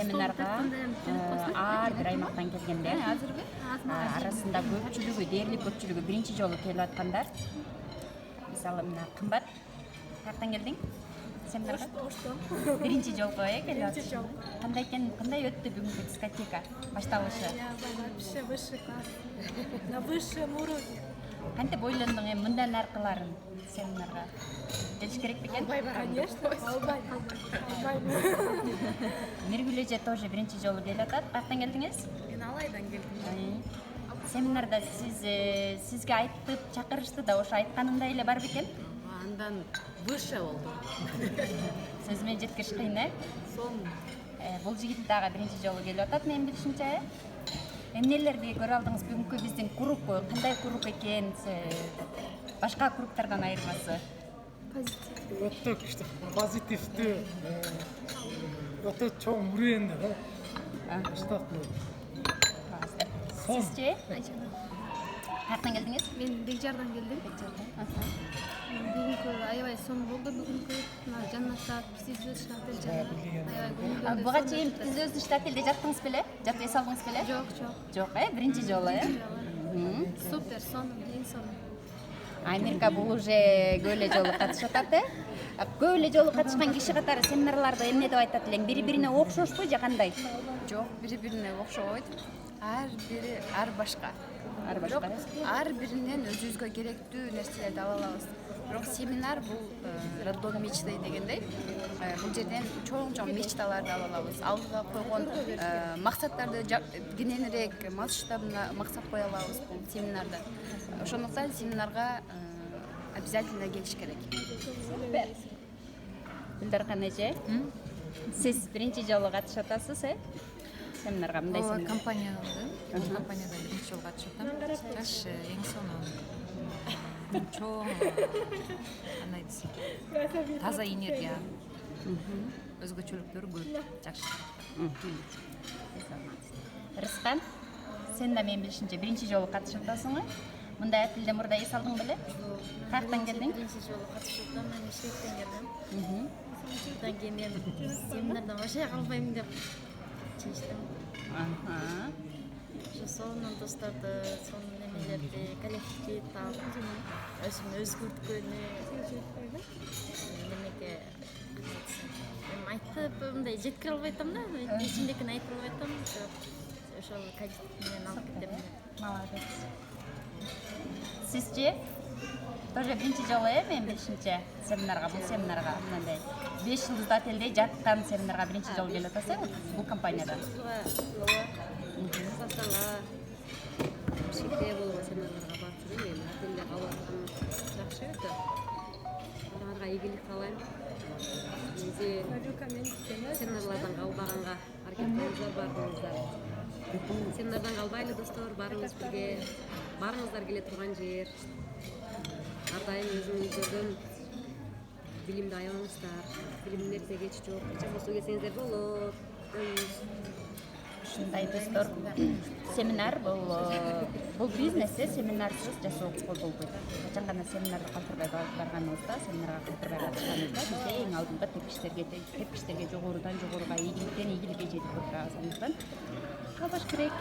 семинарга ар бир аймактан келгенде арасында көпчүлүгү, дээрлик көпчүлүгү биринчи жолу келип аткандар. Мисалы мына кымбат каяктан келдиң? Семинарга? Оштон. Биринчи жолго келип атсың. Кандай экен, кандай өттү бүгүнкү дискотека башталышы? Вообще высший класс. На высшем уровне. Кантип ойлондуң эми мындан аркыларын семинарга? Келиш керек бекен? Конечно. Албай. Миргүл эже тоже биринчи жолу келип атат. Каяктан келдиңиз? Мен Алайдан келдим. Семинарда сизге айтып чакырышты да, ошо айтканындай эле бар бекен? Андан выше болду. Сөз менен жеткириш кыйын, Сон бул жигит дагы биринчи жолу келип атат менин билишимче. Эмнелерди көрө алдыңыз бүгүнкү биздин куруп, кандай куруп экен, башка куруптардан айырмасы? Өтө күчтүү, позитивдүү, өтө чоң үрүендө да. Штаттуу. Сизчи? Каяктан келдиңиз? Мен Бекжардан келдим. Бүгүнкү аябай сонун болду. Бүгүнкү жаннатта птицы штатель. Буга чейин птицы штательде жаттыңыз беле? Жатып эс алдыңыз беле? Жок. Жок, биринчи жолу, Супер, сонун, эң сонун. Америка бул уже көп эле жолу катышып атат, Көп эле жолу катышкан киши катары семинарларда эмне деп айтат элең? Бири-бирине окшошпу же кандай? Жок, бири-бирине окшобойт. Ар бири ар башка. Бирок ар биринен өзүбүзгө керектүү нерселерди ала алабыз. Бирок семинар бул роддом мечты дегендей. Бул жерден чоң мечталарды ала алабыз. Алдыга койгон максаттарды кененирээк масштабына максат кое алабыз бул семинарда. Ошондуктан семинарга обязательно келиш керек. Супер. Гүлдаркан эже, сиз биринчи жолу катышып атасыз, семинарга мындай семинар? Компанияда биринчи жолу катышып атам. Жакшы, эң сонун. Чоң, кандай десем, таза энергия. Өзгөчөлүктөрү көп. Жакшы. Рыскан, сен да менин билишимче биринчи жолу катышып атасың, мындай апилде мурда эс алдың беле? Каяктан келдиң? Биринчи жолу катышып атам, мен Швециядан келдим. Андан кийин мен семинардан вообще калбайм деп чечтим. Ошо сонун досторду, сонун немелерди, коллективди таап, өзүмдү өзгөрткөнү немеге эми айтып мындай жеткире албай атам да, ичимдекини айтып албай атам. Ошол коллектив менен алып кетем. Молодец. Сизчи? Тоже биринчи жолу менин билишимче бул семинарга мындай 5 жылдыз отелде жаткан семинарга биринчи жолу келип атасың бул компанияда. Сатанга шекте болгон семинарларга барып жүрүм. Эми отелде калып аткан жакшы өтө. Аларга ийгилик каалайм. Семинарлардан калбаганга аракет кылыңыздар, бардыңыздар. Семинардан калбайлы достор, барыңыз бирге. Барыңыздар келе турган жер. Ар дайым өзүңүздөрдөн билимди аябаңыздар. Билимдин эрте кечи жок. Качан болсо келсеңиздер болот. Ушундай достор, семинар бул бизнес, семинарсыз жашоого болбойт. Качан гана семинарды калтырбай барганыбызда, семинарга калтырбай катышканыбызда бизде эң алдыңда тепкичтерге жогоруга ийгиликтен ийгиликке жетип отурабыз. Андыктан калбаш керек.